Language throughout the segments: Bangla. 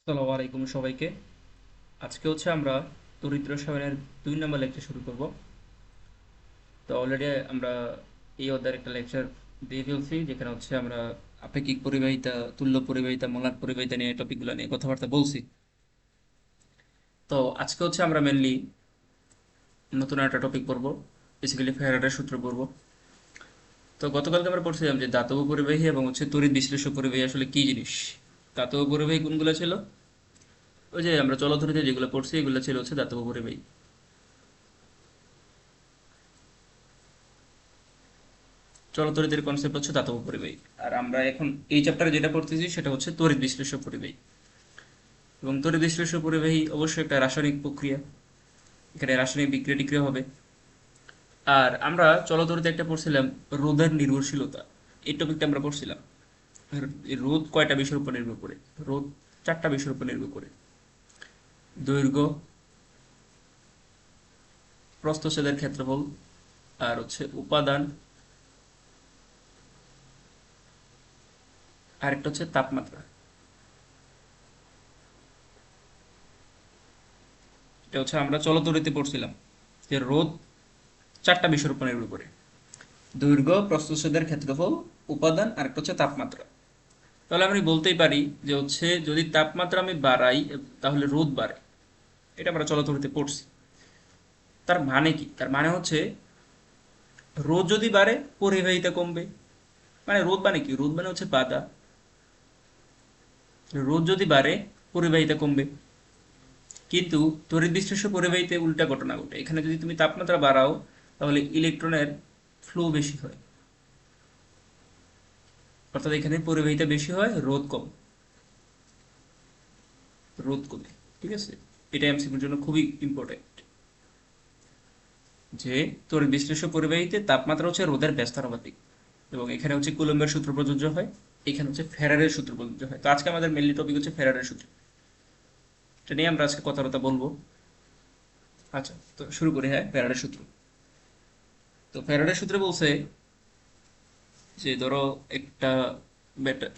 আসসালামু আলাইকুম সবাইকে। আজকে হচ্ছে আমরা তড়িৎ রসায়নের 2 নম্বর লেকচার শুরু করব। তো অলরেডি আমরা এই অধ্যায়ের একটা লেকচার দিয়ে ফেলছি, যেখানে হচ্ছে আমরা আপেক্ষিক পরিবাহিতা, তুল্য পরিবাহিতা, মোলার পরিবাহিতা নিয়ে টপিকগুলো নিয়ে কথাবার্তা বলছি। তো আজকে হচ্ছে আমরা মেনলি নতুন একটা টপিক পড়বো, বেসিক্যালি ফ্যারাডের সূত্র পড়বো। তো গতকালকে আমরা পড়ছিলাম যে ধাতব পরিবাহী এবং হচ্ছে তড়িৎ বিশ্লেষ্য পরিবাহী আসলে কি জিনিস। ধাতব পরিবাহী কোনগুলো ছিল? ওই যে আমরা চলতরিতে যেগুলো পড়ছি এগুলো ছিল হচ্ছে ধাতব পরিবাহী। চলতরিতের কনসেপ্ট হচ্ছে ধাতব পরিবাহী। আর আমরা এখন এই চ্যাপ্টারে যেটা পড়তেছি সেটা হচ্ছে তড়িৎ বিশ্লেষ্য পরিবাহী। এবং তড়িৎ বিশ্লেষ্য পরিবাহী অবশ্যই একটা রাসায়নিক প্রক্রিয়া, এখানে রাসায়নিক বিক্রিয়া টিক্রিয়া হবে। আর আমরা চলতরিতে একটা পড়ছিলাম রোধের নির্ভরশীলতা, এই টপিকটা আমরা পড়ছিলাম। আর এই রোধ কয়টা বিষয়ের উপর নির্ভর করে? রোধ 4টা বিষয়ের উপর নির্ভর করে: দৈর্ঘ্য, প্রস্থচ্ছেদের ক্ষেত্রফল, আর হচ্ছে উপাদান, আরেকটা হচ্ছে তাপমাত্রা। এটা হচ্ছে আমরা চলতরিতে পড়ছিলাম যে রোধ 4টা বিষয়ের উপর নির্ভর করে: দৈর্ঘ্য, প্রস্থচ্ছেদের ক্ষেত্রফল, উপাদান, আর একটা হচ্ছে তাপমাত্রা। তাহলে আমি বলতেই পারি যে হচ্ছে যদি তাপমাত্রা আমি বাড়াই তাহলে রোধ বাড়ে। এটা আমরা চলতরিতে পড়ছি। তার মানে কি? তার মানে হচ্ছে রোধ যদি বাড়ে পরিবাহিতা কমবে। মানে রোধ মানে কি? রোধ মানে হচ্ছে বাধা। রোধ যদি বাড়ে পরিবাহিতা কমবে। কিন্তু তড়িৎ বিশ্লেষ্য পরিবাহিতে উল্টা ঘটনা ঘটে। এখানে যদি তুমি তাপমাত্রা বাড়াও তাহলে ইলেকট্রনের ফ্লো বেশি হয়, অর্থাৎ এখানে পরিবাহিতা বেশি হয়, রোধ কম, রোধ কমে। ঠিক আছে, এটা এমসিকিউর জন্য খুবই ইম্পর্টেন্ট যে তড়িৎ বিশ্লেষ্য পরিবাহীতে তাপমাত্রা হচ্ছে রোধের ব্যস্তার আনুপাতিক। এবং এখানে হচ্ছে কুলম্বের সূত্র প্রযোজ্য হয়, এখানে হচ্ছে ফ্যারাডের সূত্র প্রযোজ্য হয়। তো আজকে আমাদের মেনলি টপিক হচ্ছে ফ্যারাডের সূত্র, এটা নিয়ে আমরা আজকে কথাবার্তা বলবো। আচ্ছা, তো শুরু করি। হ্যাঁ, ফ্যারাডের সূত্র। তো ফ্যারাডের সূত্রে বলছে যে ধরো একটা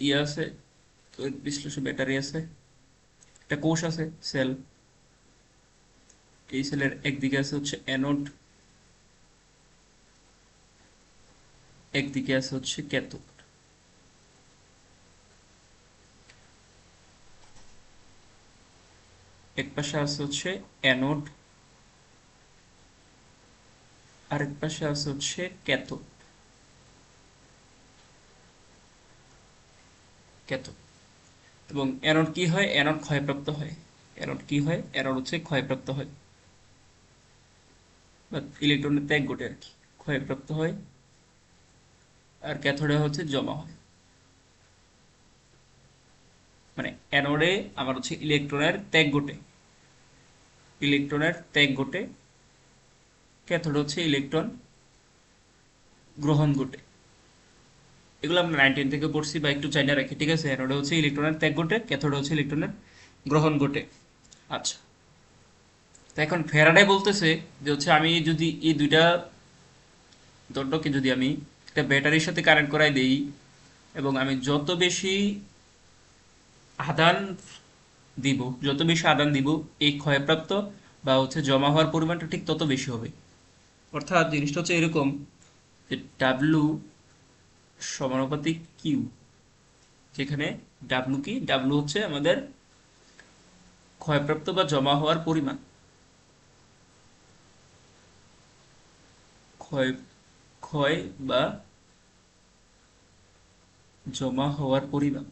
ইয়ে আছে, তড়িৎ বিশ্লেষ্য ব্যাটারি আছে, একটা কোষ আছে, সেল। এই সেলের একদিকে আছে হচ্ছে অ্যানোড, একদিকে আছে হচ্ছে ক্যাথোড। এক পাশে আছে হচ্ছে অ্যানোড, আরেক পাশে আছে হচ্ছে ক্যাথোড। ক্যাথোড এবং অ্যানোড কি হয়? অ্যানোড ক্ষয়প্রাপ্ত হয়। অ্যানোড কি হয়? অ্যানোড হচ্ছে ক্ষয়প্রাপ্ত হয়, বা ইলেকট্রনের ত্যাগ ঘটে আর কি, ক্ষয়প্রাপ্ত হয়। আর ক্যাথোডে হচ্ছে জমা হয়। মানে অ্যানোডে আমার হচ্ছে ইলেকট্রনের ত্যাগ ঘটে, ইলেকট্রনের ত্যাগ ঘটে। ক্যাথোডে হচ্ছে ইলেকট্রন গ্রহণ ঘটে। এগুলো আমরা 19 থেকে পড়ছি, বা একটু চাইনা রাখি। ঠিক আছে, অ্যানোডে হচ্ছে ইলেকট্রনের ত্যাগ ঘটে, ক্যাথোডে হচ্ছে ইলেকট্রনের গ্রহণ ঘটে। আচ্ছা, তো এখন ফ্যারাডে বলতেছে যে হচ্ছে আমি যদি এই দুইটা দণ্ডকে যদি আমি একটা ব্যাটারির সাথে কানেক্ট করাই দেই, এবং আমি যত বেশি আদান দিব, যত বেশি আদান দিব, এই ক্ষয়প্রাপ্ত বা হচ্ছে জমা হওয়ার পরিমাণটা ঠিক তত বেশি হবে। অর্থাৎ জিনিসটা হচ্ছে এরকম যে ডাব্লু সমানুপাতিক কিউ, যেখানে ডাব্লু কি? ডাব্লু হচ্ছে আমাদের ক্ষয়প্রাপ্ত বা জমা হওয়ার পরিমাণ। ক্ষয় ক্ষয় বা জমা হওয়ার পরিমাণ।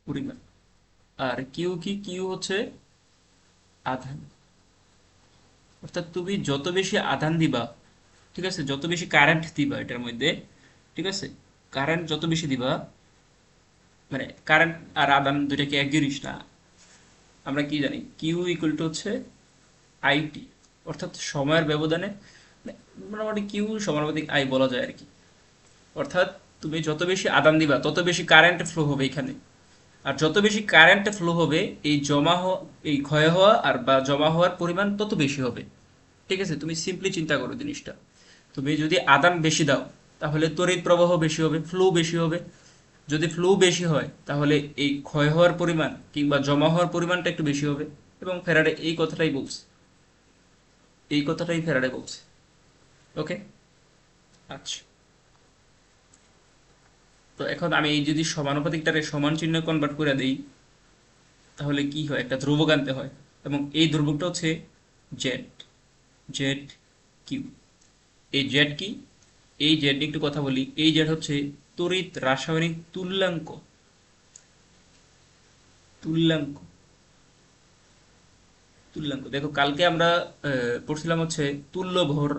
পরিমাণ। আর কিউ কি? কিউ হচ্ছে আধান। অর্থাৎ তুমি যত বেশি আধান দিবা, ঠিক আছে, যত বেশি কারেন্ট দিবা এটার মধ্যে, ঠিক আছে, কারেন্ট যত বেশি দিবা, মানে কারেন্ট আর আদান দুইটা কি এক জিনিস না? আমরা কি জানি? কিউ ইকুয়াল টু হচ্ছে আইটি, অর্থাৎ সময়ের ব্যবধানে মানে মোটামুটি কিউ সমানুপাতিক আই বলা যায় আর কি। অর্থাৎ তুমি যত বেশি আদান দিবা তত বেশি কারেন্ট ফ্লো হবে এখানে। আর যত বেশি কারেন্ট ফ্লো হবে, এই জমা হওয়া, এই ক্ষয় হওয়া আর বা জমা হওয়ার পরিমাণ তত বেশি হবে। ঠিক আছে, তুমি সিম্পলি চিন্তা করো জিনিসটা। তুমি যদি আদান বেশি দাও, তাহলে তড়িৎ প্রবাহ বেশি হবে, ফ্লো বেশি হবে। যদি ফ্লো বেশি হয় তাহলে এই ক্ষয় হওয়ার পরিমাণ কিংবা জমা হওয়ার পরিমাণটা একটু বেশি হবে। এবং ফ্যারাডে এই কথাটাই বলছে, এই কথাটাই ফ্যারাডে বলছে। ওকে, আচ্ছা। তো এখন আমি এই যদি সমানুপাতিকটারে সমান চিহ্ন কনভার্ট করে দেই তাহলে কি হয়, একটা ধ্রুবক আনতে হয়। এবং এই ধ্রুবকটা হচ্ছে জেড, জেড কিউ। এই জেড কি, এই জেড নিয়ে একটু কথা বলি। এই জেড হচ্ছে তড়িৎ রাসায়নিক তুল্যাঙ্ক, তুল্যাঙ্ক, তুল্যাঙ্ক। দেখো কালকে আমরা পড়ছিলাম হচ্ছে তুল্য ভর,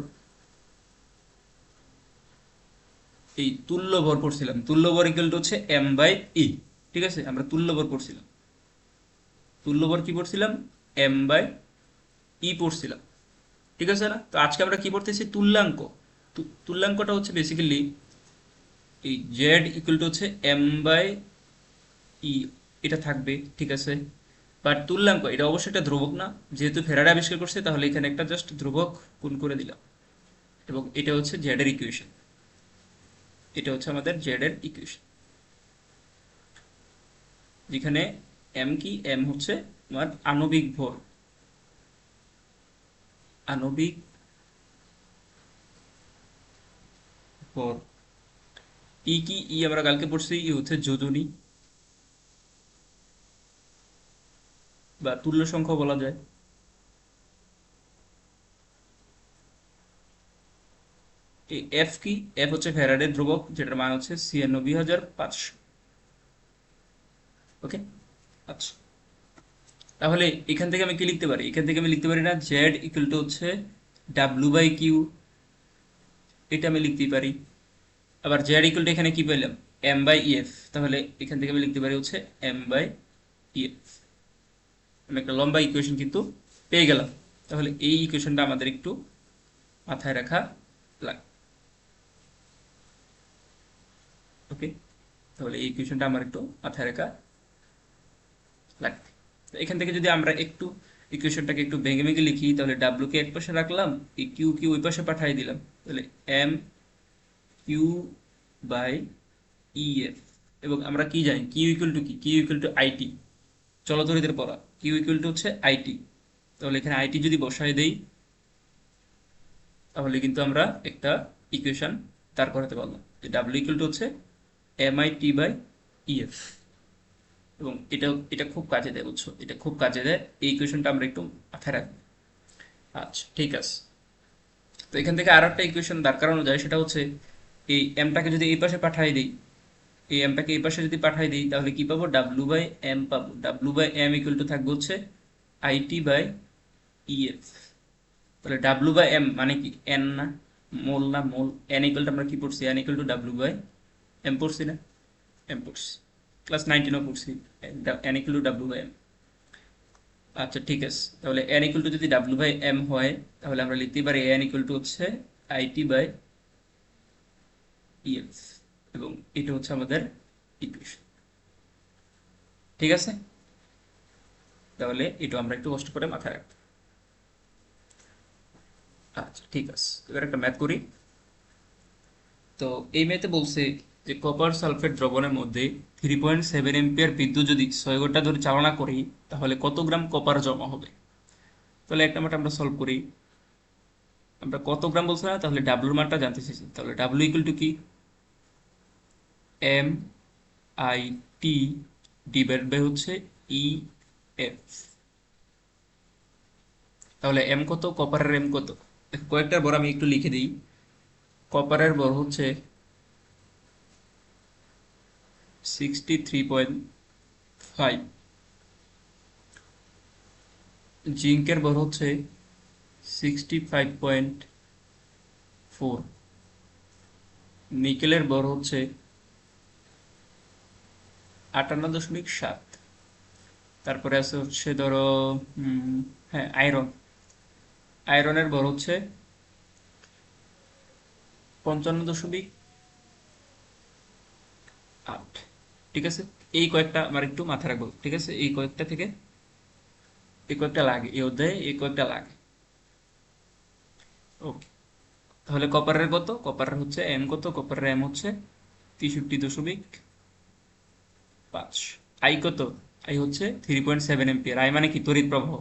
এই তুল্য ভর পড়ছিলাম। তুল্য ভর ইকুয়াল টু হচ্ছে এম বাই ই। ঠিক আছে, আমরা তুল্য ভর পড়ছিলাম। তুল্য ভর কি পড়ছিলাম, এম বাই ই পড়ছিলাম। ঠিক আছে না? তো আজকে আমরা কি পড়তেছি, তুল্যাঙ্ক। তুল্যাঙ্কটা হচ্ছে বেসিক্যালি এই জেড ইকুয়াল টু হচ্ছে এম বাই ই, এটা থাকবে। ঠিক আছে, বাট তুল্যাঙ্ক এটা অবশ্যই একটা ধ্রুবক না। যেহেতু ফেরাডে আবিষ্কার করছে তাহলে এখানে একটা জাস্ট ধ্রুবক গুণ করে দিলাম। এবং এটা হচ্ছে জেড এর ইকুয়েশন, এটা হচ্ছে আমাদের জেড এর ইকুয়েশন, যেখানে এম কি, এম হচ্ছে আমার আণবিক ভর, আণবিক ভর। ই কি, ই আমরা কালকে পড়ছি, ই হচ্ছে যোজনী বা তুল্য সংখ্যা বলা যায়। এই এফ কি, এফ হচ্ছে ফ্যারাডের ধ্রুবক যেটার মান হচ্ছে 96,500। ওকে, আচ্ছা। তাহলে এখান থেকে আমি কি লিখতে পারি, এখান থেকে আমি লিখতে পারি না জেড ইকুয়াল টু হচ্ছে ডাব্লিউ বাই কিউ, এটা আমি লিখতেই পারি। আবার জেড ইকুয়াল টু এখানে কি পেলাম, এম বাই ইএফ, তাহলে এখান থেকে আমি লিখতে পারি হচ্ছে এম বাই ইএফ। আমি একটা লম্বা ইকুয়েশন কিন্তু পেয়ে গেলাম। তাহলে এই ইকুয়েশনটা আমাদের একটু মাথায় রাখা লাগবে। ওকে, তাহলে এই ইকুয়েশনটা আমার একটু মাথায় রাখা লাগবে। তো এখান থেকে যদি আমরা একটু ইকুয়েশনটাকে একটু ভেঙে ভেঙে লিখি তাহলে ডাব্লু কে এক পাশে রাখলাম, এই কিউ কিউ ওই পাশে পাঠিয়ে দিলাম। তাহলে এম কিউ বাই ইএফ। এবং আমরা কি জানি কিউ ইকুয়াল টু কি, কিউ ইকুয়াল টু আইটি, চলতরিতের পড়া। কিউ ইকুয়াল টু হচ্ছে আইটি। তাহলে এখানে আইটি যদি বসায় দেই তাহলে কিন্তু আমরা একটা ইকুয়েশন দাঁড় করাতে পারলাম যে ডাব্লিউ ইকুয়াল টু হচ্ছে M I T by EF. এবং এটা এটা খুব কাজে দেয়, বুঝছো, এটা খুব কাজে দেয়। এই ইকুয়েশনটা আমরা একটু মাথায় রাখবো। আচ্ছা, ঠিক আছে। তো এখান থেকে আর একটা ইকুয়েশন দাঁড় করানো যায়, সেটা হচ্ছে এই এমটাকে যদি এই পাশে পাঠাই দিই, এই এমটাকে এই পাশে যদি পাঠাই দিই তাহলে কি পাবো, ডাব্লু বাই এম পাবো। W by M equal to থাকবে হচ্ছে আইটি বাই ইএফ। তাহলে ডাব্লু বাই এম মানে কি, এন না, মোল না, মোল। এন ইকুয়াল টু আমরা কি পড়ছি, N equal to W by M পড়ছি না, এম পড়ছি, ক্লাস 19ও পড়ছি। N equal to W by M. আচ্ছা, ঠিক আছে। তাহলে এন ইকুয়াল টু যদি ডাব্লু বাই এম হয় তাহলে আমরা লিখতে পারি এন ইকুয়াল টু হচ্ছে আইটি বাই ইএফ। এবং এটা হচ্ছে আমাদের ইকুয়েশন। ঠিক আছে, তাহলে এটা আমরা একটু কষ্ট করে মাথায় রাখবো। আচ্ছা, ঠিক আছে, এবার একটা ম্যাথ করি। তো এই ম্যাথে বলছে যে কপার সালফেট দ্রবণের মধ্যে 3.7 এম্পিয়ার বিদ্যুৎ যদি 6 ঘন্টা ধরে চালনা করি তাহলে কত গ্রাম কপার জমা হবে। তাহলে একটা ম্যাথ আমরা সলভ করি। আমরা কত গ্রাম বলছে না, তাহলে ডাব্লুর মানটা জানতে চাইছি। তাহলে ডাব্লু ইকুয়াল টু কি, M I T divide by হচ্ছে ই এফ। তাহলে এম কত, কপারের এম কত, কয়েকটার বড় আমি একটু লিখে দিই। কপারের বড় হচ্ছে 63.5, জিঙ্কের বড় হচ্ছে 65.4, নিকেলের বড় হচ্ছে 58.7। তারপরে আছে হচ্ছে ধরো হ্যাঁ আয়রন, আয়রনের বড় হচ্ছে 55.8। ঠিক আছে, এই কয়েকটা আমার একটু মাথায় রাখবো। ঠিক আছে, এই কয়েকটা থেকে এই কয়েকটা লাগে, এই অধ্যায়ে এই কয়েকটা লাগে। ওকে, তাহলে কপারের কত, কপারের হচ্ছে এম কত, কপারের এম হচ্ছে 63.5। আই কত, আই হচ্ছে 3.7 এম্পিয়ার। আই মানে কি তড়িৎ প্রবাহ,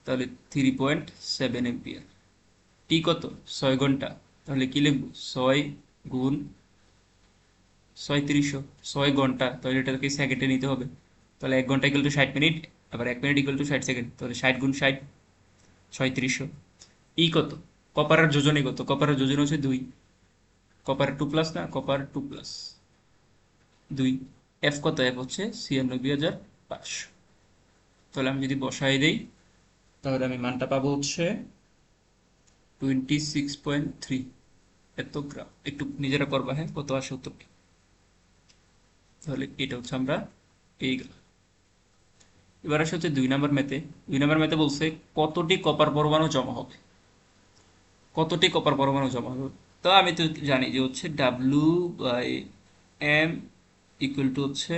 তাহলে 3.7 এম্পিয়ার। টি কত, 6 ঘন্টা, তাহলে কি লিখবো, 6 × 6 6ঘন্টা, তাহলে এটাকে সেকেন্ডে নিতে হবে। তাহলে 1 ঘন্টা ইকুয়াল টু 60 মিনিট, আবার 1 মিনিট ইকুয়াল টু 60 সেকেন্ড, তাহলে 60 × 60 3600। ই কত, কপারের যোজনী কত, কপারের যোজন হচ্ছে 2, কপার 2+ না, কপার 2+, 2। এফ কত, এফ হচ্ছে 96,500। তাহলে আমি যদি বসাই দেই, তাহলে আমি মানটা পাবো হচ্ছে 26.3 এত গ্রাম। একটু নিজেরা করবা, হ্যাঁ, কত আসে উত্তরটি। তাহলে এটা হচ্ছে আমরা পেয়ে গেলাম। এবার আসে হচ্ছে 2 নম্বর ম্যাথে। 2 নম্বর ম্যাথে বলছে কতটি কপার পরমাণু জমা হবে, কতটি কপার পরমাণু জমা হবে। তো আমি তো জানি যে হচ্ছে W/M ইকুয়াল টু হচ্ছে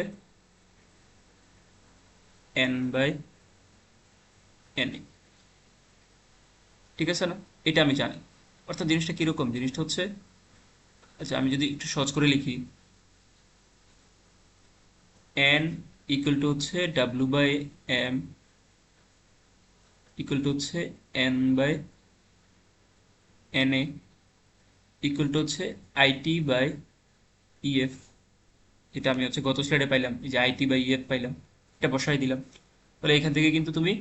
N/Na, ঠিক আছে না, এটা আমি জানি। অর্থাৎ জিনিসটা কিরকম, জিনিসটা হচ্ছে, আচ্ছা আমি যদি একটু সহজ করে লিখি, N ইকুয়াল টু হচ্ছে W/M ইকুয়াল টু হচ্ছে N/Na ইকুয়াল টু হচ্ছে IT/EF, যেটা আমি হচ্ছে গত স্লাইডে পাইলাম, এই যে IT/EF পাইলাম, এটা বসাই দিলাম। তাহলে এখান থেকে কিন্তু তুমি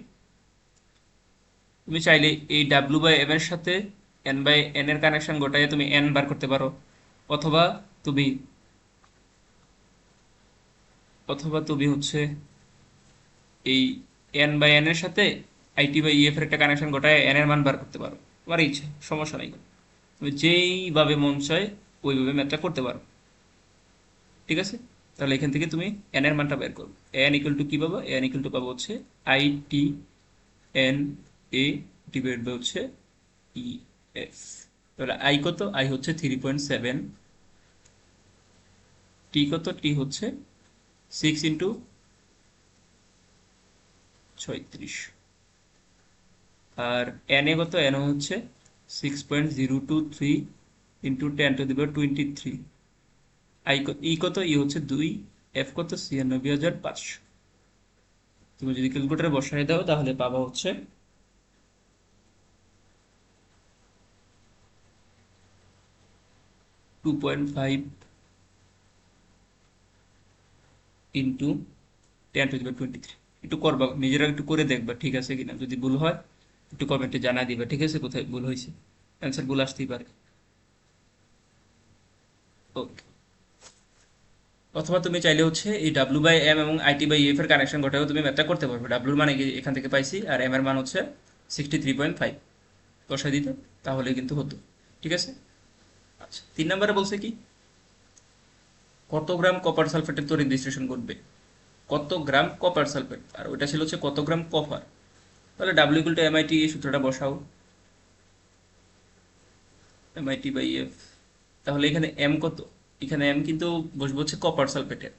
তুমি চাইলে এই W/M এর সাথে N/N এর কানেকশন গোটায় তুমি N বার করতে পারো, অথবা তুমি অথবা তুমি হচ্ছে এই N/N এর সাথে IT/EF এর একটা কানেকশন গোটায় N এর মান বার করতে পারো, তোমার ইচ্ছে, সমস্যা নাই। তুমি যেইভাবে মন চায় ওইভাবে ম্যাথটা করতে পারো, ঠিক আছে। তাহলে এখান থেকে তুমি N এর মানটা বের করবে। N ইকুয়াল টু কি পাবো, N ইকুয়াল টু পাবো হচ্ছে IT/NA ডিভাইড বাই হচ্ছে EF। তাহলে আই কত, আই হচ্ছে 3.7, টি কত, টি হচ্ছে 6 × 36, আর এন এ কত, এন হচ্ছে 6.023 ইন্টু 10⁻23। ই কত, ই হচ্ছে 2, এফ কত 96,500। তুমি যদি ক্যালকুলেটারে বসাই দাও তাহলে পাবা হচ্ছে 2.5 ইন্টু 10⁻23। একটু করবা, নিজেরা একটু করে দেখবা ঠিক আছে কিনা, যদি ভুল হয় একটু কমেন্টে জানা দিবা, ঠিক আছে, কোথায় ভুল হয়েছে। অ্যান্সার ভুল আসতেই পারে। ওকে। অথবা তুমি চাইলে হচ্ছে এই W/M এবং IT/EF এর কানেকশন ঘটাও তুমি ম্যাথটা করতে পারবে। ডাব্লুর মানে কি এখান থেকে পাইছি, আর এম এর মান হচ্ছে 63.5, বসাই দিতে, তাহলে কিন্তু হতো, ঠিক আছে। আচ্ছা 3 নম্বরে বলছে কি, কত গ্রাম কপার সালফেটের তড়িৎ বিশ্লেষণ করবে, কত গ্রাম কপার সালফেট, আর ওইটা ছিল হচ্ছে কত গ্রাম কপার। তাহলে W = MIT, এই সূত্রটা বসাও, MIT/EF। তাহলে এখানে এম কত, এখানে এম কিন্তু বসবে হচ্ছে কপার সালফেটের।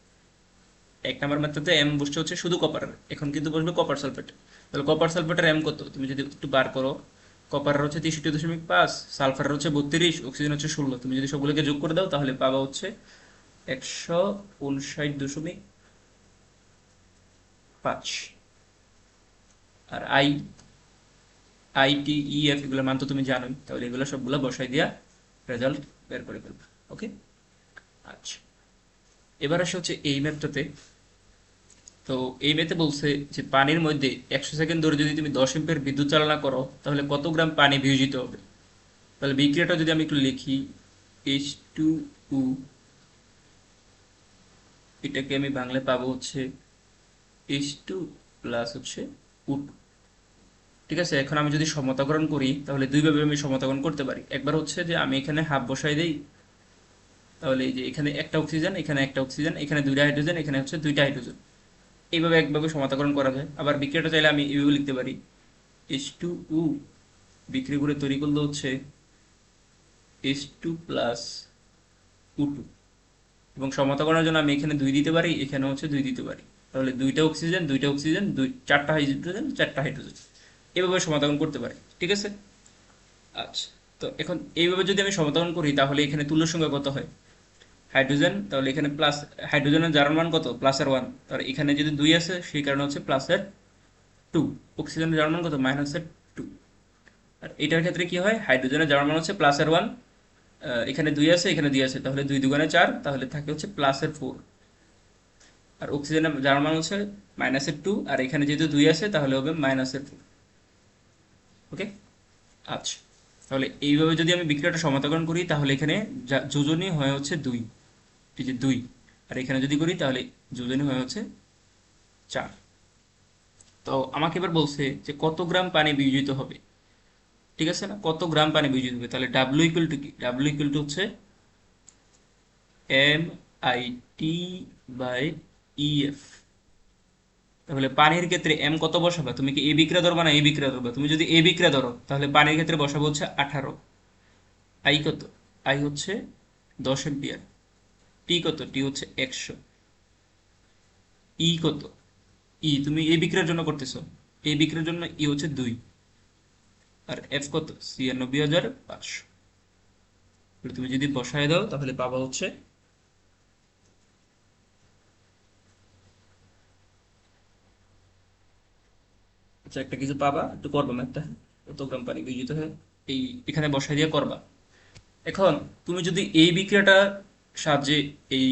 1 নম্বর ম্যাথটাতে এম বসছে হচ্ছে শুধু কপারের, এখন কিন্তু বসবে কপার সালফেট। তাহলে কপার সালফেটের এম কত, তুমি যদি একটু বার করো, কপারের হচ্ছে 63.5, সালফারের হচ্ছে 32, অক্সিজেন হচ্ছে 16, তুমি যদি সবগুলোকে যোগ করে দাও তাহলে পাবা হচ্ছে 159.5। আর IT/EF এগুলোর মান তো তুমি জানোই, তাহলে এগুলো সবগুলো বসাই দিয়া রেজাল্ট বের করে ফেলবে। ওকে, আচ্ছা এবার আসে হচ্ছে এই ম্যাথটাতে। তো এই ম্যাথে বলছে যে পানির মধ্যে 100 সেকেন্ড ধরে যদি তুমি 10 এম্পিয়ার বিদ্যুৎ চালনা করো তাহলে কত গ্রাম পানি বিয়োজিত হবে। তাহলে বিক্রিয়াটা যদি আমি একটু লিখি, H2O, এটাকে আমি বাংলায় পাবো হচ্ছে H2 প্লাস হচ্ছে O2, ঠিক আছে। এখন আমি যদি সমতাকরণ করি তাহলে দুইভাবে আমি সমতাকরণ করতে পারি। একবার হচ্ছে যে আমি এখানে হাফ বসাই দেই, তাহলে এই যে এখানে একটা অক্সিজেন, এখানে একটা অক্সিজেন, এখানে 2টা হাইড্রোজেন, এখানে হচ্ছে 2টা হাইড্রোজেন, এইভাবে একভাবে সমতাকরণ করা যায়। আবার বিক্রিয়াটা চাইলে আমি এইভাবে লিখতে পারি, H2O বিক্রি করে তৈরি করলে হচ্ছে H2 প্লাস O2, এবং সমতাকরণের জন্য আমি এখানে 2 দিতে পারি, এখানে হচ্ছে 2 দিতে পারি, তাহলে 2টা অক্সিজেন, 2টা অক্সিজেন, 4টা হাইড্রোজেন, 4টা হাইড্রোজেন, এভাবে সমতাকরণ করতে পারি, ঠিক আছে। আচ্ছা তো এখন এইভাবে যদি আমি সমাধান করি তাহলে এখানে তুল্য সংখ্যা কত হয়? হাইড্রোজেন, তাহলে এখানে প্লাস, হাইড্রোজেনের জারণ মান কত? প্লাসের 1, তাহলে এখানে যদি 2 আছে সেই কারণে হচ্ছে প্লাসের 2। অক্সিজেনের জারণ মান কত? মাইনাসের 2। আর এটার ক্ষেত্রে কি হয়? হাইড্রোজেনের জারণ মান হচ্ছে প্লাসের 1, এখানে 2 আছে, এখানে 2 আছে, তাহলে 2 দুগুণে 4, তাহলে থাকে হচ্ছে প্লাসের 4। আর অক্সিজেনের জারণ মান হচ্ছে মাইনাসের 2, আর এখানে যেহেতু 2 আছে তাহলে হবে মাইনাসের 4। ওকে, আচ্ছা, তাহলে এইভাবে যদি আমি বিক্রিয়াটা সমাধান করি তাহলে এখানে যোজনী হয় হচ্ছে 2, এই যে 2, আর এখানে যদি করি তাহলে যোজনী হয় হচ্ছে 4। তো আমাকে এবার বলছে যে কত গ্রাম পানি বিয়োজিত হবে, ঠিক আছে না? কত গ্রাম পানি বিয়োজিত হবে, তাহলে ডাব্লিউ ইকুয়াল টু কি? ডাব্লিউ ইকুয়াল টু হচ্ছে M I T by EF. তাহলে পানির ক্ষেত্রে এম কত বসাবে? তুমি কি এ বিক্রিয়া ধরবা না এ বিক্রিয়া ধরবা? তুমি যদি এ বিক্রিয়া ধরো তাহলে পানির ক্ষেত্রে বসাবো হচ্ছে 18। আই কত? আই হচ্ছে 10 এম্পিয়ার। টি কত? টি হচ্ছে 100। ই কত? ই তুমি এই বিক্রিয়ার জন্য করতেছো, এই বিক্রিয়ার জন্য ই হচ্ছে 2। আর এফ কত? 96,500। তুমি যদি বসায় দাও তাহলে পাবা হচ্ছে, আচ্ছা একটা কিছু পাবা, একটু করবা ম্যাথটা, কত গ্রাম পানি বিয়োজিত হয় এই এখানে বসায় দিয়ে করবা। এখন তুমি যদি এই বিক্রিয়াটা সাহায্যে এই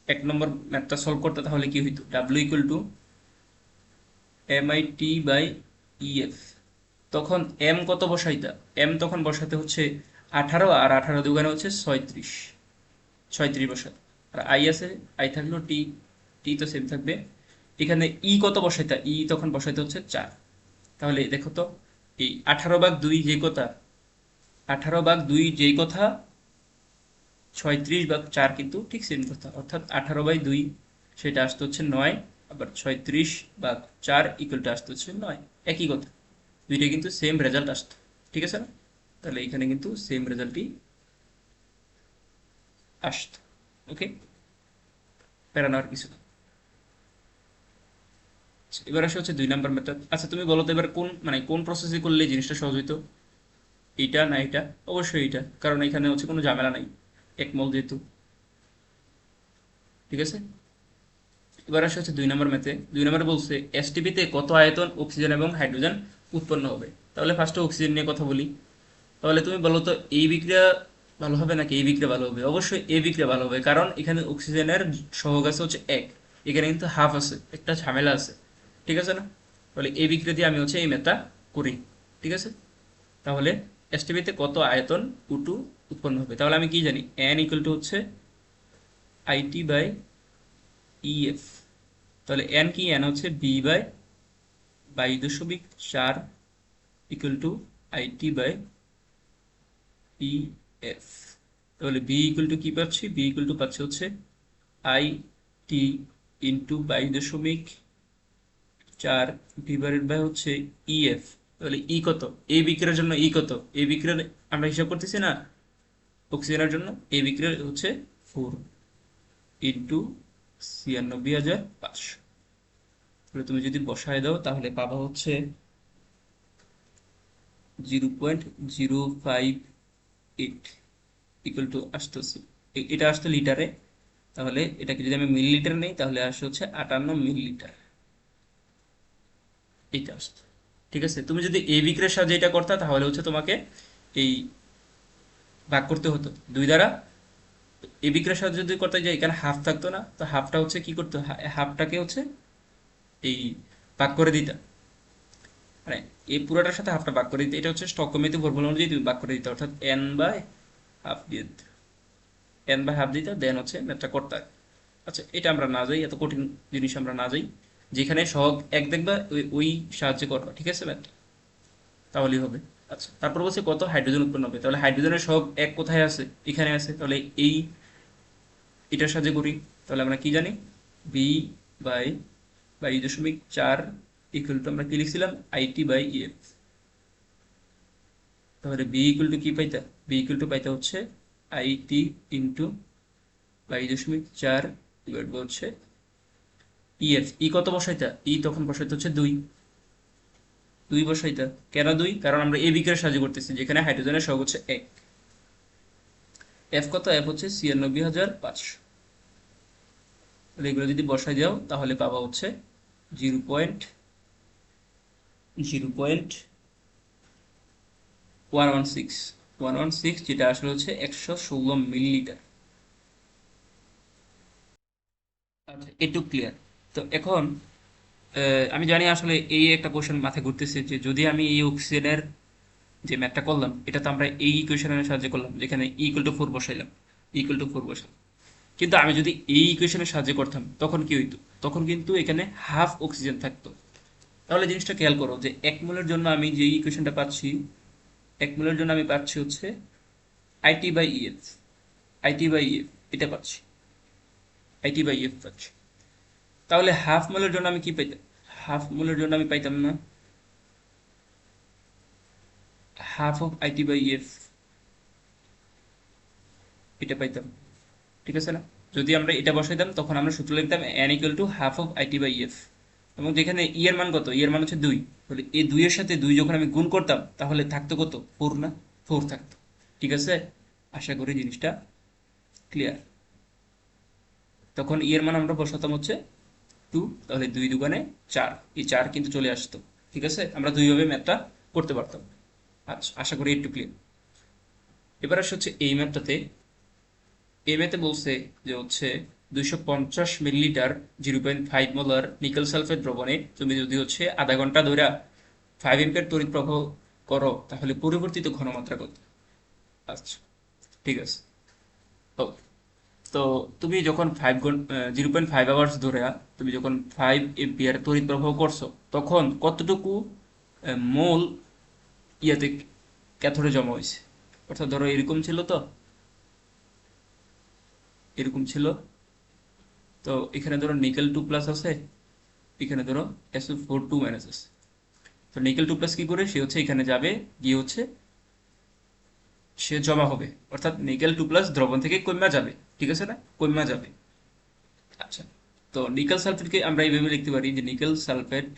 1 নম্বর ম্যাথটা সলভ করতে তাহলে কি হইতো? W equal to M I T by E F. তখন এম কত বসাইতা? এম তখন বসাতে হচ্ছে 18, আর 18 দুগুণে হচ্ছে 36, 36 বসাতে। আর আই আছে, আই থাকলো টি, টি তো সেম থাকবে। এখানে ই কত বসাইতা? ই তখন বসাইতে হচ্ছে 4। তাহলে দেখো তো, এই 18/2 যে কথা, 18/2 যেই কথা, 36/4 কিন্তু ঠিক সেম কথা, অর্থাৎ 18/2 সেটা আসতে হচ্ছে 9, আবার 36/4 ইকুয়াল টু আসতে হচ্ছে 9, একই কথা, দুইটা কিন্তু সেম রেজাল্ট আসতো, ঠিক আছে না? তাহলে এখানে কিন্তু সেম রেজাল্টই আসতো। ওকে, প্যারা নেওয়ার কিছু না। আচ্ছা, এবার আসে হচ্ছে 2 নম্বর মেথড। আচ্ছা তুমি বলো তো এবার কোন মানে কোন প্রসেসে করলে এই জিনিসটা সহজ হইতো? এইটা না এটা? অবশ্যই এইটা, কারণ এখানে হচ্ছে কোনো ঝামেলা নাই, একমল যেহেতু, ঠিক আছে। এবার আসা হচ্ছে 2 নম্বর ম্যাথে। 2 নম্বরে বলছে এসটিপিতে কত আয়তন অক্সিজেন এবং হাইড্রোজেন উৎপন্ন হবে। তাহলে ফার্স্টে অক্সিজেন নিয়ে কথা বলি। তাহলে তুমি বলো তো এই বিক্রিয়া ভালো হবে নাকি এই বিক্রিয়া ভালো হবে? অবশ্যই এই বিক্রিয়া ভালো হবে, কারণ এখানে অক্সিজেনের সহগ আছে হচ্ছে 1, এখানে কিন্তু হাফ আছে, একটা ঝামেলা আছে, ঠিক আছে না? তাহলে এই বিক্রিয়া দিয়ে আমি হচ্ছে এই ম্যাথটা করি, ঠিক আছে। তাহলে এসটিপিতে কত আয়তন U2 উৎপন্ন হবে, তাহলে আমি কি জানি? এন ইকুয়াল টু হচ্ছে আইটি বাই ইএফ। তাহলে এন কি? এন হচ্ছে B by 22.4 equal to I T by P F. তাহলে বি ইকুয়াল টু কি পাচ্ছি? বি ইকুয়াল টু পাচ্ছি হচ্ছে I T into 22.4 divided by হচ্ছে ইএফ। তাহলে ই কত? এই বিক্রিয়ার জন্য ই কত? এই বিক্রিয়ার আমরা হিসাব করতেছি না অক্সিজেনের জন্য, এই বিক্রিয়া হচ্ছে 4 ইন্টু 96,500। তাহলে তুমি যদি বসায় দাও তাহলে পাবা হচ্ছে 0.058 ইকুয়াল টু আসতেছে, এটা আসতো লিটারে, তাহলে এটাকে যদি আমি মিলিলিটার নেই তাহলে আসে হচ্ছে 58 মিলিলিটার, এইটা আসতো, ঠিক আছে। তুমি যদি এই বিক্রিয়ার সাহায্যে এটা করতা তাহলে হচ্ছে তোমাকে এই ভাগ করতে হতো 2 দ্বারা। এই বিক্রিয়ার সাহায্যে যদি করতে যাই এখানে হাফ থাকতো না, তো হাফটা হচ্ছে কি করতো? হাফটাকে হচ্ছে এই ভাগ করে দিতা, মানে এই পুরোটার সাথে হাফটা ভাগ করে দিতে, এটা হচ্ছে স্টকহোমের ফর্মুলা অনুযায়ী তুমি ভাগ করে দিতে, অর্থাৎ এন বাই হাফ দিয়ে দিতে, এন বাই হাফ দিতে, দেন হচ্ছে ম্যাথটা করতে হয়। আচ্ছা এটা আমরা না যাই, এত কঠিন জিনিস আমরা না যাই, যেখানে সহগ এক দেখবা ওই সাহায্যে করবা, ঠিক আছে ম্যাথ, তাহলেই হবে। আচ্ছা তারপর বলছে কত হাইড্রোজেন উৎপন্ন হবে, তাহলে হাইড্রোজেনের সহগ এক কোথায় আছে? এখানে আছে, তাহলে এই এটার সাহায্যে করি, তাহলে আমরা কি জানি? বি বাই 22.4 ইকুয়াল টু আমরা কি লিখছিলাম? IT by EF. তাহলে বি ইকুয়াল টু কি পাইতা? বি ইকুয়াল টু পাইতা হচ্ছে আইটি ইন্টু 22.4 ডিভাইড বাই হচ্ছে ইএফ। ই কত বসাইতা? ই তখন বসাইতে হচ্ছে 2, দুই বসাইতা। কেন দুই? কারণ আমরা এ বিক্রিয়ার সাহায্যে করতেছি, যেখানে হাইড্রোজেনের সহগ হচ্ছে এক। এফ কত? এফ হচ্ছে 96,500। তাহলে এগুলো যদি বসাই দাও তাহলে পাবা হচ্ছে 0.116, যেটা আসলে হচ্ছে 116 মিলিলিটার। আচ্ছা, এটুক ক্লিয়ার। তো এখন আমি জানি আসলে এই একটা কোশ্চেন মাথায় ঘুরতেছে যে যদি আমি এই অক্সিজেনের যে ম্যাথটা করলাম, এটা তো আমরা এই ইকুয়েশনের সাহায্যে করলাম, যেখানে ইকুয়াল টু ফোর বসাইলাম, ইকুয়াল টু ফোর বসালাম। কিন্তু আমি যদি এই ইকুয়েশনের সাহায্যে করতাম তখন কি হইতো? তখন কিন্তু এখানে হাফ অক্সিজেন থাকতো। তাহলে জিনিসটা খেয়াল করো যে এক মোলের জন্য আমি যে ইকুয়েশনটা পাচ্ছি, এক মোলের জন্য আমি পাচ্ছি হচ্ছে IT by E F, I T by E F এটা পাচ্ছি, আইটি বাই ইএফ পাচ্ছি। তাহলে হাফ মোলের জন্য আমি কি পাইতাম? হাফ মোলের জন্য আমি পাইতাম না half of I T by E F, এটা পাইতাম। ঠিক আছে না? যদি আমরা এটা বসাইতাম তখন আমরা সূত্র লিখতাম N equal to half of I T by EF. এবং যেখানে ই এর মান কত? ই এর মান হচ্ছে দুই। তাহলে এই দুইয়ের সাথে দুই যখন আমি গুণ করতাম তাহলে থাকতো কত? ফোর না? ফোর থাকতো। ঠিক আছে? আশা করি জিনিসটা ক্লিয়ার। তখন ই এর মান আমরা বসাতাম হচ্ছে টু, তাহলে দুই দুগানে চার, এই চার কিন্তু চলে আসতো। ঠিক আছে? আমরা দুইভাবে ম্যাথটা করতে পারতাম। আচ্ছা, আশা করি একটু ক্লিয়ার। এবার আসে হচ্ছে এই ম্যাথটাতে। এই ম্যাথে বলছে যে হচ্ছে 250 মিলিলিটার 0.5 মোলার নিকেল সালফেট দ্রবণে তুমি যদি হচ্ছে আধা ঘন্টা ধরে 5 এম্পিয়ার তড়িৎ প্রবাহ করো তাহলে পরিবর্তিত ঘনমাত্রা কত? আচ্ছা, ঠিক আছে। তো তো তুমি যখন 0.5 আওয়ার্স ধরে তুমি যখন 5 এম্পিয়ার তড়িৎ প্রবাহ করছো, তখন কতটুকু মোল ইয়াতে ক্যাথোডে জমা হয়েছে? অর্থাৎ ধরো এরকম ছিল, তো এরকম ছিল। তো এখানে ধরো নিকেল টু প্লাস আছে, এখানে ধরো SO4 2 আছে। তো নিকেল টু প্লাস কি করে? সে হচ্ছে এখানে যাবে, গিয়ে হচ্ছে সে জমা হবে, অর্থাৎ নিকেল টু প্লাস দ্রবণ থেকে কমা যাবে। ঠিক আছে না? কমা যাবে। আচ্ছা, তো নিকেল সালফেটকে আমরা এইভাবে লিখতে পারি যে নিকেল সালফেট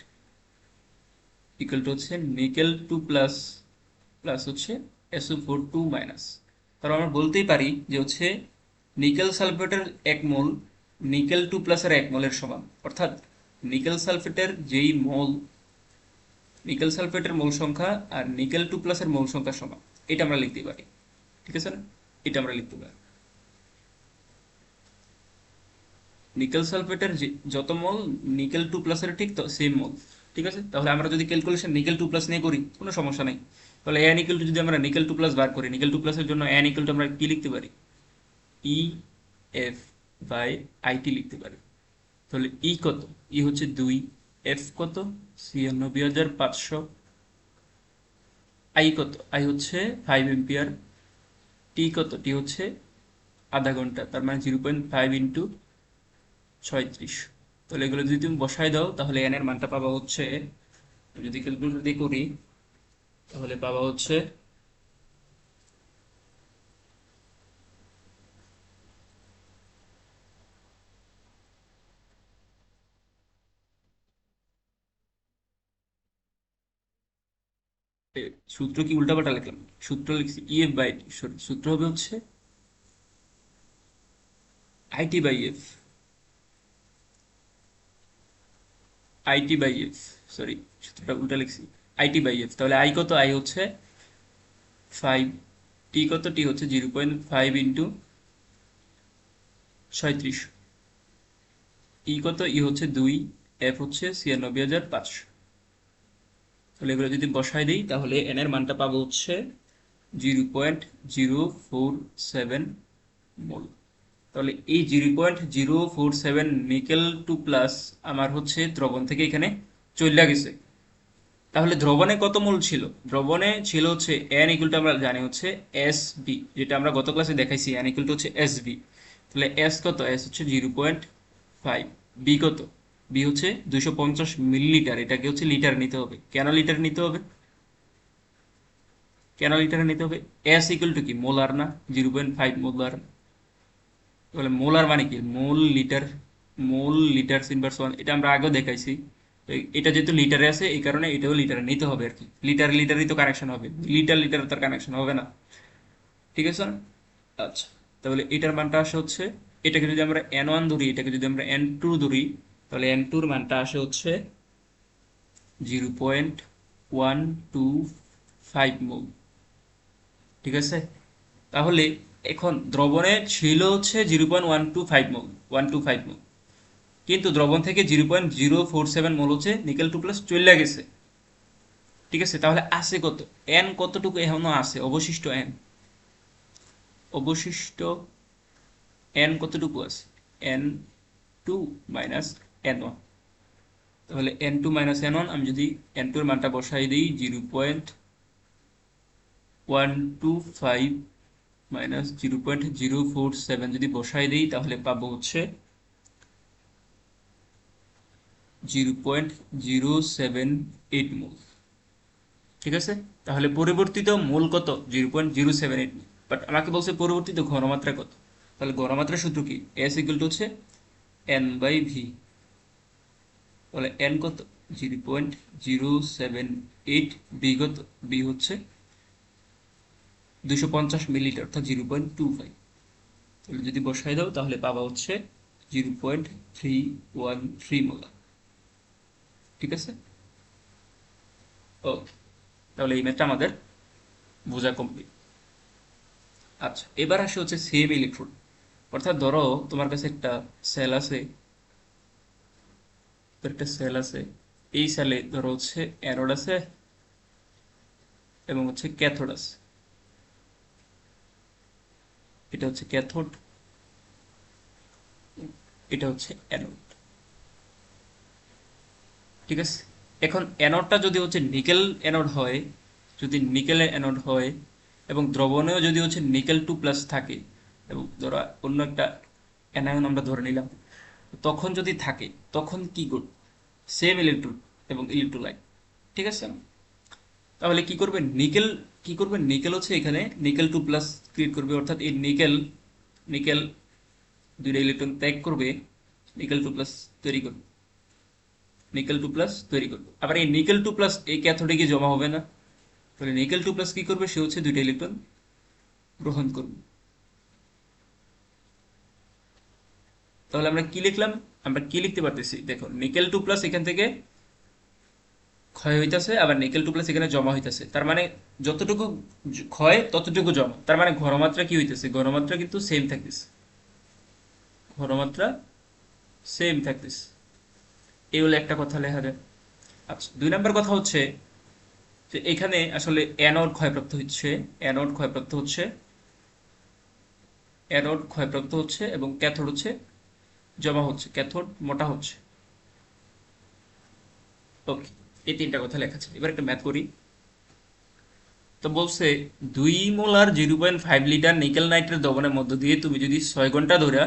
ইকুয়াল টু হচ্ছে নিকেল টু প্লাস প্লাস হচ্ছে SO4 2 তাহলে আমরা বলতেই পারি যে হচ্ছে নিকেল সালফেটের এক মোল নিকেল টু প্লাসের এক মোলের সমান। অর্থাৎ নিকেল সালফেটের যেই মোল, নিকেল সালফেটের মোল সংখ্যা আর নিকেল টু প্লাসের মোল সংখ্যা সমান, এটা আমরা লিখতে পারি। ঠিক আছে না? এটা আমরা লিখতে পারি। নিকেল সালফেটের যত মোল নিকেল টু প্লাসের ঠিক তো সেম মোল। ঠিক আছে? তাহলে আমরা যদি ক্যালকুলেশন নিকেল টু প্লাস নিয়ে করি কোনো সমস্যা নেই। তাহলে এন ইকুয়াল টু যদি আমরা নিকেল টু প্লাস বার করি, নিকেল টু প্লাসের জন্য এন ইকুয়াল টু আমরা কি লিখতে পারি? ই এফ বাই আইটি লিখতে পারি। তাহলে ই কত? ই হচ্ছে দুই, এফ কত? 96,500, আই কত? আই হচ্ছে 5 এম্পিয়ার, টি কত? টি হচ্ছে আধা ঘন্টা, তার মানে 0.5 × 36। তাহলে এগুলো যদি তুমি বসাই দাও তাহলে এন এর মানটা পাবা হচ্ছে, যদি ক্যালকুলেটর দিয়ে করি তাহলে পাবা হচ্ছে সূত্র কি উল্টাপাল্টা লিখলাম? সূত্র লিখছি ইএফ বাই টি, সরি সূত্র হবে হচ্ছে IT by F, I T by F, sorry সূত্রটা উল্টা লিখছি, আইটি বাই এফ। তাহলে আই কত? আই হচ্ছে 5, টি কত? টি হচ্ছে 0.5 × 37, ই কত? ই হচ্ছে দুই, এফ হচ্ছে 96,500। তাহলে এগুলো যদি বসাই দিই তাহলে এন এর মানটা পাবো হচ্ছে 0.047 মোল। তাহলে এই 0.047 নিকেল টু প্লাস আমার হচ্ছে দ্রবণ থেকে এখানে চলে গেছে। তাহলে দ্রবণে কত মোল ছিল? দ্রবণে ছিল হচ্ছে এন ইকুয়াল টু আমরা জানি হচ্ছে এস বি, যেটা আমরা গত ক্লাসে দেখাইছি, এন ইকুয়াল টু হচ্ছে এস বি। তাহলে এস কত? এস হচ্ছে 0.5, বি কত? বি হচ্ছে 250 মিলিলিটার। এটাকে হচ্ছে লিটার নিতে হবে। কেন লিটার নিতে হবে? কেন লিটারে নিতে হবে? এস ইকুয়াল টু কি? মোলার না? 0.5 মোলার। তাহলে মোলার মানে কি? মোল লিটার, মোল লিটার ইনভার্স ওয়ান, এটা আমরা আগেও দেখাইছি। এটা যেহেতু লিটারে আছে এই কারণে এটাও লিটারে নিতে হবে আর কি, লিটার লিটারই তো কানেকশন হবে, লিটার লিটার তার কানেকশন হবে না, ঠিক আছে না? আচ্ছা, তাহলে এটার মানটা আসে হচ্ছে, এটাকে যদি আমরা n1 ধরি, এটাকে যদি আমরা n2 ধরি, তাহলে n2 এর মানটা আসে হচ্ছে 0.125 মোল, ঠিক আছে? তাহলে এখন দ্রবণে ছিল হচ্ছে 0.125 মোল, 125 মোল, কিন্তু দ্রবণ থেকে 0.047 মোল হচ্ছে নিকেল 2+ চলে গেছে, ঠিক আছে? তাহলে আছে কত, এন কতটুকু এখনো আছে অবশিষ্ট, এন অবশিষ্ট, এন কতটুকু আছে, N two minus N one, তাহলে N two minus N one, আমি যদি এন টু এর মানটা বসাই দিই 0.125 মাইনাস 0.047 যদি বসাই দিই তাহলে পাবো হচ্ছে 0.078 মোল, ঠিক আছে? তাহলে পরিবর্তিত মোল কত, 0.078, বাট আমাকে বলছে পরিবর্তিত ঘনমাত্রা কত, তাহলে ঘনমাত্রার সূত্র কি, এস ইকুয়াল টু হচ্ছে এন বাই ভি, তাহলে এন কত 0.078, বি কত, বি হচ্ছে 250 মিলিলিটার অর্থাৎ 0.25, তাহলে যদি বসাই দাও তাহলে পাবা হচ্ছে 0.313 মোলার, ঠিক আছে? ও, তাহলে এই ম্যাথটা আমাদের বোঝা কমপ্লিট। আচ্ছা, এবার আসে হচ্ছে সেম ইলেকট্রন, অর্থাৎ ধরো তোমার কাছে একটা সেল আছে, একটা সেল আছে, এই সেলে ধরো হচ্ছে অ্যানোড আছে এবং হচ্ছে ক্যাথোড আছে, এটা হচ্ছে ক্যাথোড, এটা হচ্ছে অ্যানোড, ঠিক আছে? এখন অ্যানোডটা যদি হচ্ছে নিকেল অ্যানোড হয়, যদি নিকেল অ্যানোড হয় এবং দ্রবণেও যদি হচ্ছে নিকেল 2+ থাকে, এবং ধরো অন্য একটা অ্যানায়ন আমরা ধরে নিলাম, তখন যদি থাকে তখন কি করবে, সেম ইলেকট্রন এবং ইলেকট্রোলাইট, ঠিক আছে? তাহলে কি করবে, নিকেল, কি করবে, নিকেল হচ্ছে এখানে নিকেল 2+ ক্রিয়েট করবে, অর্থাৎ এই নিকেল, নিকেল দুইটা ইলেকট্রন ত্যাগ করবে, নিকেল 2+ তৈরি করবে, নিকেল 2+ তৈরি করবে, আবার এই নিকেল 2+ এই ক্যাথোডে গিয়ে জমা হবে না, তাহলে নিকেল 2+ কি করবে, সে হচ্ছে দুইটা ইলেকট্রন গ্রহণ করবে। তাহলে আমরা কি লিখলাম, আমরা কি লিখতে পারতেছি, দেখো নিকেল 2+ এখান থেকে ক্ষয় হইতাছে, আবার নিকেল 2+ এখানে জমা হইতাছে, তার মানে যতটুকু ক্ষয় ততটুকু জমা, তার মানে ঘনমাত্রা কি হইতেছে, ঘনমাত্রা কিন্তু সেম থাকতেছে, ঘনমাত্রা সেম থাকতেছে, এই হলো একটা কথা লেখা যায়। আচ্ছা, 2 নম্বর কথা হচ্ছে যে এখানে আসলে অ্যানোড ক্ষয়প্রাপ্ত হচ্ছে, অ্যানোড ক্ষয়প্রাপ্ত হচ্ছে, অ্যানোড ক্ষয়প্রাপ্ত হচ্ছে এবং ক্যাথোড হচ্ছে জমা হচ্ছে, ক্যাথোড মোটা হচ্ছে, ওকে, এই 3টা কথা লেখা আছে। এবার একটা ম্যাথ করি। তো বলছে 2 মোলার 0.5 লিটার নিকেল নাইট্রেট দ্রবণের মধ্য দিয়ে তুমি যদি 6 ঘন্টা ধরে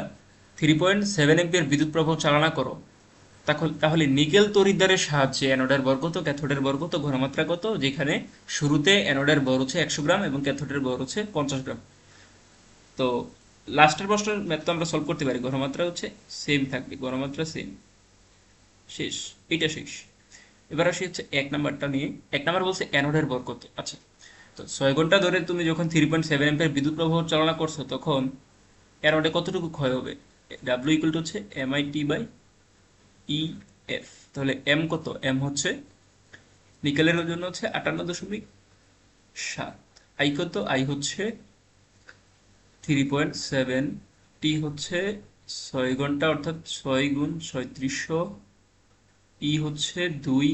3.7 এম্পিয়ার বিদ্যুৎ প্রবাহ চালনা করো, তাহলে নিকেল তড়িৎদ্বারের সাহায্যে অ্যানোডের ভর কত, ক্যাথোডের ভর কত, ঘনমাত্রা কত, যেখানে শুরুতে অ্যানোডের ভর হচ্ছে 100 গ্রাম এবং ক্যাথোডের ভর হচ্ছে 50 গ্রাম। তো লাস্টের প্রশ্নের ম্যাথ তো আমরা সলভ করতে পারি, ঘনমাত্রা হচ্ছে সেম থাকবে, ঘনমাত্রা সেম, শেষ, এটা শেষ। এবার আসি হচ্ছে 1 নম্বরটা নিয়ে। 1 নম্বর বলছে অ্যানোডের ভর কত। আচ্ছা, তো 6 ঘন্টা ধরে তুমি যখন 3.7 এম্পিয়ার বিদ্যুৎ প্রবাহ চালনা করছো তখন অ্যানোডে কতটুকু ক্ষয় হবে, ডাব্লিউ ইকুয়াল টু হচ্ছে MIT বাই EF, তাহলে এম কত, এম হচ্ছে নিকেলের জন্য হচ্ছে 58.7, আই কত, আই হচ্ছে 3.7, টি হচ্ছে 6 ঘন্টা অর্থাৎ 6 × 3700, ই হচ্ছে 2,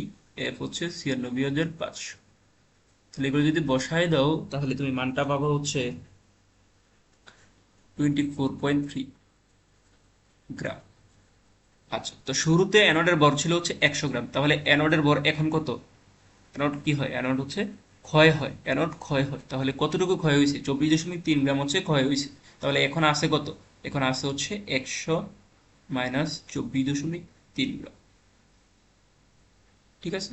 এফ হচ্ছে 96,500, তাহলে এগুলো যদি বসায় দাও তাহলে তুমি মানটা পাবো হচ্ছে 24.3 গ্রাম। আচ্ছা, তো শুরুতে অ্যানোডের ভর ছিল হচ্ছে 100 গ্রাম, তাহলে অ্যানোডের ভর এখন কত, অ্যানোড কি হয়, অ্যানোড হচ্ছে ক্ষয় হয়, অ্যানোড ক্ষয় হয়, তাহলে কতটুকু ক্ষয় হয়েছে, 24.3 গ্রাম হচ্ছে ক্ষয় হয়েছে, তাহলে এখন আছে কত, এখন আছে হচ্ছে 100 মাইনাস 24.3 গ্রাম, ঠিক আছে?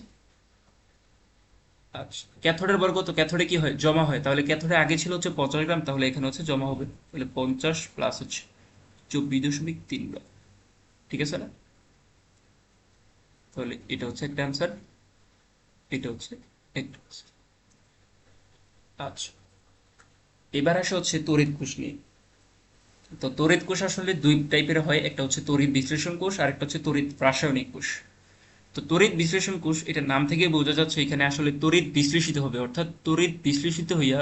আচ্ছা, ক্যাথোডের ভর কত, ক্যাথোডে কি হয়, জমা হয়, তাহলে ক্যাথোডে আগে ছিল হচ্ছে 50 গ্রাম, তাহলে এখানে হচ্ছে জমা হবে, তাহলে 50 প্লাস হচ্ছে 24.3 গ্রাম, ঠিক আছে না? তাহলে এটা হচ্ছে একটা অ্যান্সার, এটা হচ্ছে একটা answer। আচ্ছা, এবার আসা হচ্ছে তড়িৎ কোষ নিয়ে। তো তড়িৎ কোষ আসলে দুই টাইপের হয়, একটা হচ্ছে তড়িৎ বিশ্লেষণ কোষ আর একটা হচ্ছে তড়িৎ রাসায়নিক কোষ। তো তড়িৎ বিশ্লেষণ কোষ, এটার নাম থেকে বোঝা যাচ্ছে এখানে আসলে তড়িৎ বিশ্লেষিত হবে, অর্থাৎ তড়িৎ বিশ্লেষিত হইয়া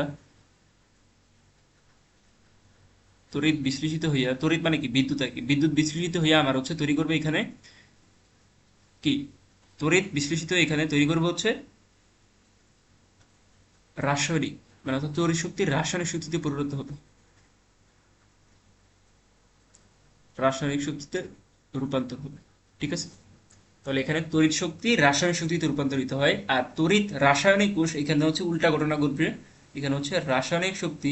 তড়িৎ মানে কি বিদ্যুৎ আর কি, বিদ্যুৎ বিশ্লেষিত হইয়া আমার হচ্ছে তৈরি করবে এখানে কি, তড়িৎ বিশ্লেষিত হয়ে এখানে তৈরি করবে হচ্ছে রাসায়নিক, মানে অর্থাৎ তড়িৎ শক্তি রাসায়নিক শক্তিতে পরিণত হবে, রাসায়নিক শক্তিতে রূপান্তর হবে। ঠিক আছে, তাহলে এখানে তড়িৎ শক্তি রাসায়নিক শক্তিতে রূপান্তরিত হয়, আর তড়িৎ রাসায়নিক কোষ এখানে হচ্ছে উল্টা ঘটনা ঘটবে, এখানে হচ্ছে রাসায়নিক শক্তি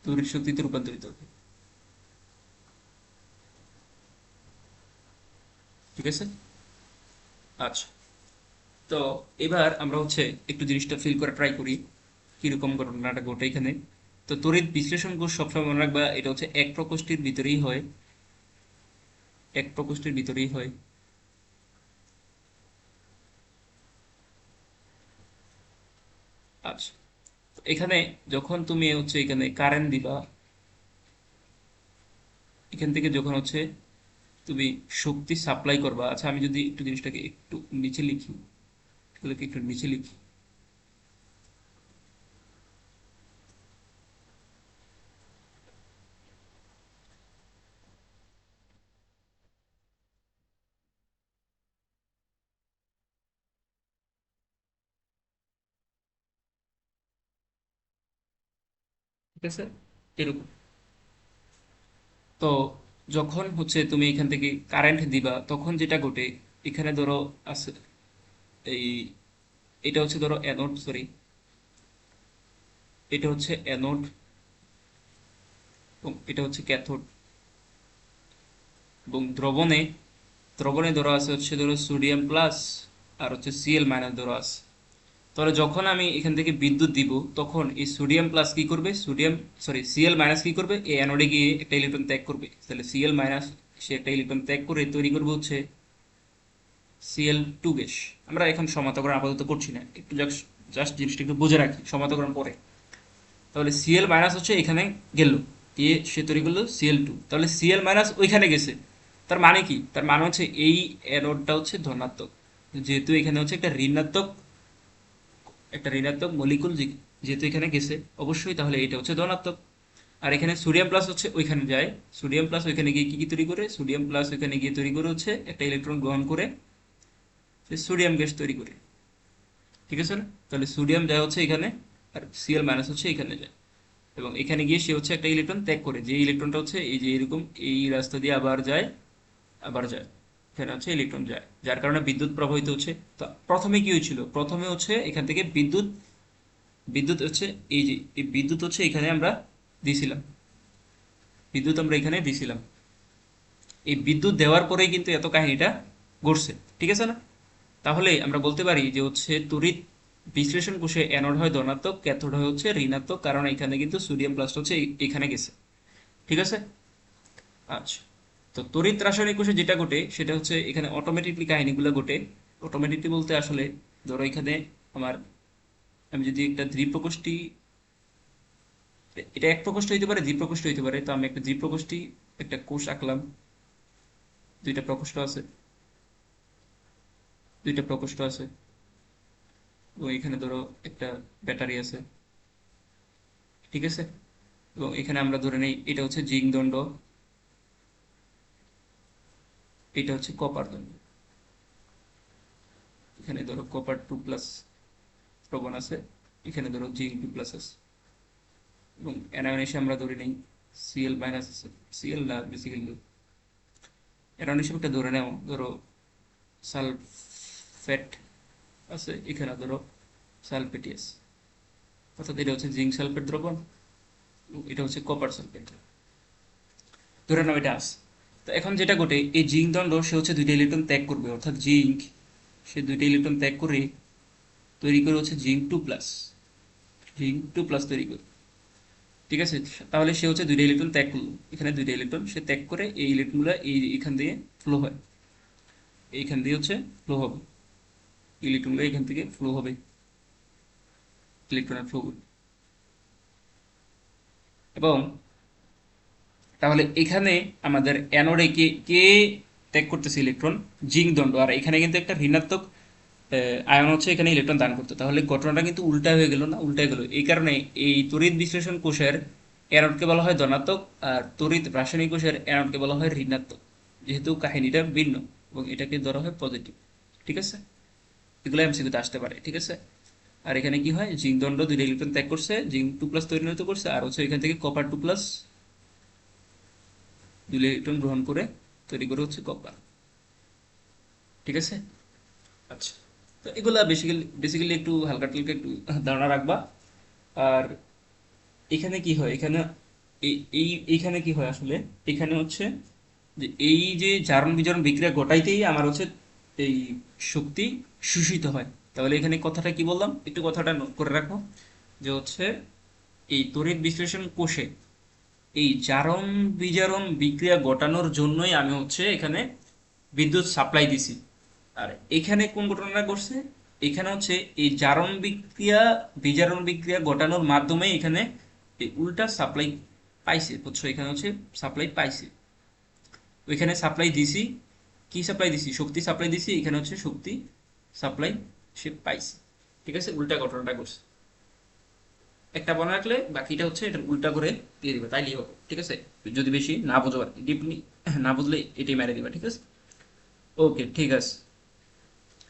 তড়িৎ শক্তিতে রূপান্তরিত হবে। ঠিক আছে। আচ্ছা, তো এবার আমরা হচ্ছে একটু জিনিসটা ফিল করে ট্রাই করি কিরকম ঘটনাটা ঘটে এখানে। তো তড়িৎ বিশ্লেষণ কোষ সবসময় মনে রাখবা এটা হচ্ছে এক প্রকোষ্ঠের ভিতরেই হয়, এক প্রকোষ্ঠের ভিতরেই হয়। আচ্ছা, তো এখানে যখন তুমি হচ্ছে এখানে কারেন্ট দিবা, এখান থেকে যখন হচ্ছে তুমি শক্তি সাপ্লাই করবা। আচ্ছা, আমি যদি একটু জিনিসটাকে একটু নিচে লিখি, এগুলোকে একটু নিচে লিখি। ঠিক আছে, এরকম। তো যখন হচ্ছে তুমি এখান থেকে কারেন্ট দিবা তখন যেটা ঘটে, এখানে ধরো আছে এই, এটা হচ্ছে ধরো অ্যানোড, সরি, এটা হচ্ছে অ্যানোড এবং এটা হচ্ছে ক্যাথোড। এবং দ্রবণে, দ্রবণে ধরো আছে হচ্ছে ধরো সোডিয়াম প্লাস আর হচ্ছে সিএল মাইনাস ধরো আছে। তাহলে যখন আমি এখান থেকে বিদ্যুৎ দিব তখন এই সোডিয়াম প্লাস কি করবে, সোডিয়াম, সরি, সিএল মাইনাস কি করবে, এই অ্যানোডে গিয়ে একটা ইলেকট্রন ত্যাগ করবে। তাহলে সিএল মাইনাস সে একটা ইলেকট্রন ত্যাগ করে তৈরি করবে হচ্ছে Cl2 গ্যাস। আমরা এখন সমান্তরাল আপাতত করছি না, একটু জাস্ট জিনিসটা একটু বুঝে রাখি, সমান্তরাল পরে। তাহলে Cl মাইনাস হচ্ছে এখানে গেল, গিয়ে সে তৈরি করলো Cl2, তাহলে Cl মাইনাস ওইখানে গেছে। তার মানে কি, তার মানে হচ্ছে এই অ্যানোডটা হচ্ছে ধনাত্মক, যেহেতু এখানে হচ্ছে একটা ঋণাত্মক মলিকুল যেহেতু এখানে গেছে অবশ্যই, তাহলে এটা হচ্ছে ধনাত্মক। আর এখানে সোডিয়াম প্লাস হচ্ছে ওইখানে যায়, সোডিয়াম প্লাস ওইখানে গিয়ে কি কি তৈরি করে, সোডিয়াম প্লাস ওইখানে গিয়ে তৈরি করে হচ্ছে একটা ইলেকট্রন গ্রহণ করে সে সোডিয়াম গ্যাস তৈরি করে। ঠিক আছে না, তাহলে সোডিয়াম যায় হচ্ছে এখানে আর Cl মাইনাস হচ্ছে এখানে যায়, এবং এখানে গিয়ে সে হচ্ছে একটা ইলেকট্রন ত্যাগ করে, যে ইলেকট্রনটা হচ্ছে এই যে এরকম এই রাস্তা দিয়ে আবার যায়, আবার যায়, এখানে হচ্ছে ইলেকট্রন যায়, যার কারণে বিদ্যুৎ প্রবাহিত হচ্ছে। তো প্রথমে কি হয়েছিল, প্রথমে হচ্ছে এখান থেকে বিদ্যুৎ, বিদ্যুৎ হচ্ছে এই যে এই বিদ্যুৎ হচ্ছে এখানে আমরা দিছিলাম, বিদ্যুৎ আমরা এখানে দিছিলাম, এই বিদ্যুৎ দেওয়ার পরেই কিন্তু এত কাহিনীটা ঘটছে। ঠিক আছে না, তাহলে আমরা বলতে পারি যে হচ্ছে তড়িৎ বিশ্লেষণ কোষে অ্যানোড হয় ধনাত্মক, ক্যাথোড হয় হচ্ছে ঋণাত্মক, কারণ এখানে কিন্তু সোডিয়াম প্লাস হচ্ছে এখানে গেছে। ঠিক আছে। আচ্ছা, তো তড়িৎ রাসায়নিক কোষে যেটা ঘটে সেটা হচ্ছে এখানে অটোমেটিকলি কাহিনীগুলো ঘটে। অটোমেটিকলি বলতে আসলে ধরো এখানে আমার, আমি যদি একটা দ্বিপ্রকোষ্ঠী, এটা এক প্রকোষ্ঠ হইতে পারে দ্বিপ্রকোষ্ঠ হইতে পারে, তো আমি একটা দ্বিপ্রকোষ্ঠী একটা কোষ আঁকলাম, দুইটা প্রকোষ্ঠ আছে, দুইটা প্রকোষ্ঠ আছে, এবং এখানে ধরো একটা ব্যাটারি আছে। ঠিক আছে, এবং এখানে আমরা ধরে নেই এটা হচ্ছে জিঙ্ক দণ্ড, এটা হচ্ছে কপার দণ্ড। এখানে ধরো কপার 2+ দ্রবণ আছে, এখানে ধরো জিঙ্ক 2+ আছে, এবং অ্যানায়ন এসে আমরা ধরে নেই Cl মাইনাস আছে, Cl না বেসিক্যালি অ্যানায়ন হিসেবে একটা ধরে নেও, ধরো সালফেট আছে, এখানে ধরো সালফেটি আছে, অর্থাৎ এটা হচ্ছে জিঙ্ক সালফেট দ্রবণ, এটা হচ্ছে কপার সালফেট, ধরে নাও এটা আছে। তো এখন যেটা ঘটে, এই জিঙ্ক দণ্ড সে হচ্ছে দুইটা ইলেকট্রন ত্যাগ করবে, অর্থাৎ জিঙ্ক সে দুইটা ইলেকট্রন ত্যাগ করে তৈরি করে হচ্ছে জিঙ্ক 2+, জিঙ্ক 2+ তৈরি করে। ঠিক আছে, তাহলে সে হচ্ছে দুইটা ইলেকট্রন ত্যাগ করলো, এখানে দুইটা ইলেকট্রন সে ত্যাগ করে এই ইলেকট্রনগুলো এখান দিয়ে ফ্লো হয়, এইখান দিয়ে হচ্ছে ফ্লো হবে, ইলেকট্রনগুলো এখান থেকে ফ্লো হবে, ইলেকট্রনের ফ্লো। এবং তাহলে এখানে আমাদের অ্যানোডে কে কে ত্যাগ করতেছে ইলেকট্রন, জিঙ্ক দণ্ড, আর এখানে কিন্তু একটা ঋণাত্মক আয়ন হচ্ছে এখানে ইলেকট্রন দান করতে, তাহলে ঘটনাটা কিন্তু উল্টা হয়ে গেল না, উল্টা গেল এই কারণে এই তড়িৎ বিশ্লেষণ কোষের অ্যানোডকে বলা হয় ধনাত্মক, আর তড়িৎ রাসায়নিক কোষের অ্যানোডকে বলা হয় ঋণাত্মক, যেহেতু কাহিনীটা ভিন্ন, এবং এটাকে ধরা হয় পজিটিভ। ঠিক আছে, এগুলো এমসিকিউতে আসতে পারে। ঠিক আছে, আর এখানে কি হয়, জিঙ্ক দণ্ড দুইটা ইলেকট্রন ত্যাগ করছে, জিঙ্ক 2+ তৈরি করছে, আর হচ্ছে এখান থেকে কপার 2+ দুই ইলেকট্রন গ্রহণ করে তৈরি করে হচ্ছে কপার। ঠিক আছে, আচ্ছা, তো এগুলা বেসিক্যালি বেসিক্যালি একটু হালকা টালকা একটু ধারণা রাখবা। আর এখানে কি হয়, এখানে এইখানে কি হয় আসলে, এখানে হচ্ছে যে এই যে জারণ বিজারণ বিক্রিয়া ঘটাইতেই আমার হচ্ছে এই শক্তি শোষিত হয়। তাহলে এখানে কথাটা কি বললাম, একটু কথাটা নোট করে রাখো, যে হচ্ছে এই তড়িৎ বিশ্লেষণ কোষে এই জারণ বিজারণ বিক্রিয়া ঘটানোর জন্যই আমি হচ্ছে এখানে বিদ্যুৎ সাপ্লাই দিছি। আর এখানে কোন ঘটনাটা ঘটছে, এখানে হচ্ছে এই জারণ বিক্রিয়া বিজারণ বিক্রিয়া ঘটানোর মাধ্যমে এখানে এই উল্টা সাপ্লাই পাইছে, বুঝছো, এখানে হচ্ছে সাপ্লাই পাইছে, ওইখানে সাপ্লাই দিছি, কি সাপ্লাই দিছি, শক্তি সাপ্লাই দিছি, এখানে হচ্ছে শক্তি সাপ্লাই সে পাইছে। ঠিক আছে, উল্টা ঘটনাটা ঘটছে, একটা মনে রাখলে বাকিটা হচ্ছে এটা উল্টা করে দিয়ে দিবে, তাইলেই হবে। ঠিক আছে, যদি বেশি না বুঝো আর ডিপলি না বুঝলে এটাই মেরে দিবা। ঠিক আছে, ওকে, ঠিক আছে।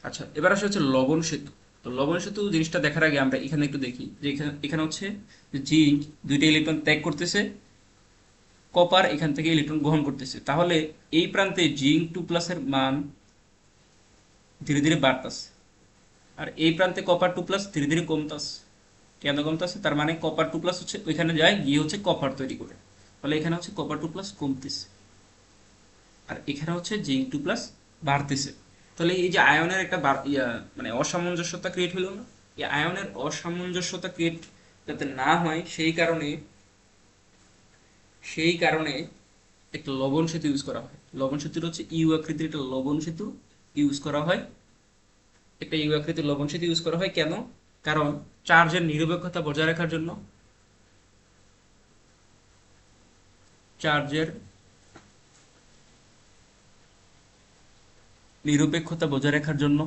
আচ্ছা, এবার আসে হচ্ছে লবণ সেতু। তো লবণ সেতু জিনিসটা দেখার আগে আমরা এখানে একটু দেখি যে এখানে এখানে হচ্ছে জিঙ্ক দুইটা ইলেকট্রন ত্যাগ করতেছে, কপার এখান থেকে ইলেকট্রন গ্রহণ করতেছে, তাহলে এই প্রান্তে জিঙ্ক 2+ এর মান ধীরে ধীরে বাড়তেছে, আর এই প্রান্তে কপার 2+ ধীরে ধীরে কমতেছে। কেন কমতেছে, তার মানে কপার 2+ হচ্ছে ওইখানে যায় গিয়ে হচ্ছে কপার তৈরি করে, ফলে এখানে হচ্ছে কপার 2+ কমতেছে, আর এখানে হচ্ছে জিঙ্ক 2+ বাড়তেছে। তাহলে এই যে আয়নের একটা মানে অসামঞ্জস্যতা ক্রিয়েট হলো না, এই আয়নের অসামঞ্জস্যতা ক্রিয়েট যাতে না হয় সেই কারণে একটা লবণ সেতু ইউজ করা হয়। লবণ সেতুটা হচ্ছে ইউ আকৃতির একটা লবণ সেতু ইউজ করা হয়, একটা ইউ আকৃতির লবণ সেতু ইউজ করা হয় কেন, কারণ চার্জের নিরপেক্ষতা বজায় রাখার জন্য, চার্জের নিরপেক্ষতা বজায় রাখার জন্য।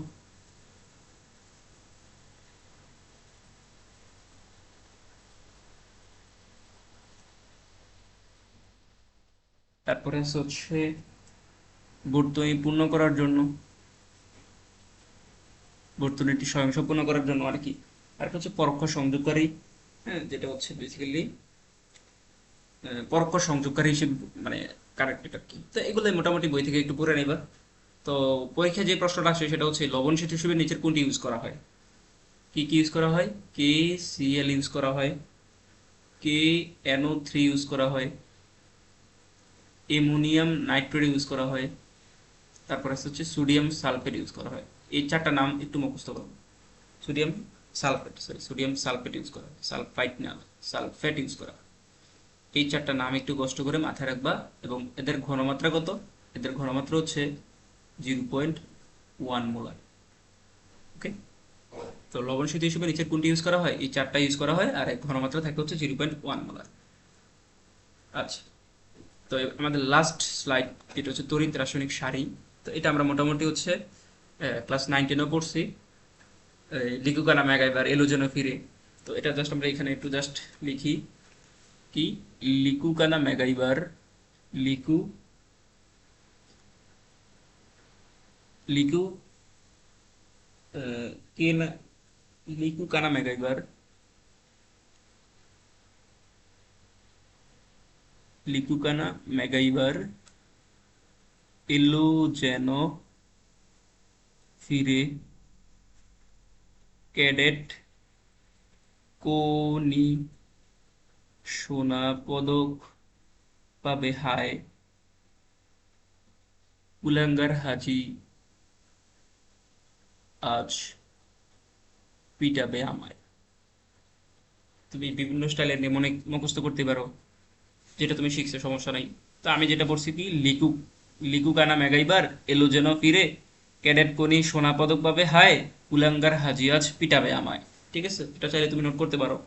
তারপরে হচ্ছে বর্তনী পূর্ণ করার জন্য, বর্তনীটি স্বয়ংসম্পূর্ণ করার জন্য আর কি। আর হচ্ছে পরোক্ষ সংযোগকারী, হ্যাঁ, যেটা হচ্ছে বেসিক্যালি পরোক্ষ সংযোগকারী হিসেবে মানে কারেক্ট, এটা কি, তো এগুলো মোটামুটি বই থেকে একটু পড়ে নেবা। তো পরীক্ষায় যে প্রশ্নটা আসে সেটা হচ্ছে লবণ সেতু হিসেবে নিচের কোনটি ইউজ করা হয়, কি কি ইউজ করা হয়, কে সিএল ইউজ করা হয়, কে NO3 ইউজ করা হয়, অ্যামোনিয়াম নাইট্রেট ইউজ করা হয়, তারপর হচ্ছে সোডিয়াম সালফেট ইউজ করা হয়। এই চারটা নাম একটু মুখস্থ করো। Sodium sulphate, sorry, sodium sulphate use করা হয়, সালফাইট না, সালফেট ইউজ করা হয়। এই চারটা নাম একটু কষ্ট করে মাথায় রাখবা। এবং এদের ঘনমাত্রা কত, এদের ঘনমাত্রা হচ্ছে 0.1 মোলার। ওকে, তো লবণ সেতু হিসেবে নিচের কোনটি ইউজ করা হয়, এই চারটা ইউজ করা হয়, আর এক ঘনমাত্রা থাকে হচ্ছে 0.1 মোলার। আচ্ছা, তো আমাদের লাস্ট স্লাইড, এটা হচ্ছে তড়িৎ রাসায়নিক সারি। তো এটা আমরা মোটামুটি হচ্ছে ক্লাস 9-10-ও পড়ছি, লিকুকানা ম্যাগাইভার এলোজেনো ফিরে। তো এটা জাস্ট আমরা এখানে একটু জাস্ট লিখি, কি, লিকুকানা ম্যাগাইভার, লিকু লিকু কে না, লিকুকানা ম্যাগাইভার, লিকুকানা ম্যাগাইভার এলোজেনো ফিরে ক্যাডেট কোনি সোনা পদক পাবে হায়, কুলাঙ্গার হাজি আজ পিটাবে আমায়। তো তুমি বিভিন্ন স্টাইলের নেমোনিক মুখস্থ করতে পারো, যেটা তুমি শিখছো, সমস্যা নাই। তো আমি যেটা পড়ছি কি, লিকু লিকু কানা মেগাইবার এলো যেন ফিরে, ক্যাডেট কোনি সোনা পদক পাবে হায়, কুলাঙ্গার হাজি আজ পিটাবে আমায়। ঠিক আছে, এটা চাইলে তুমি নোট করতে পারো।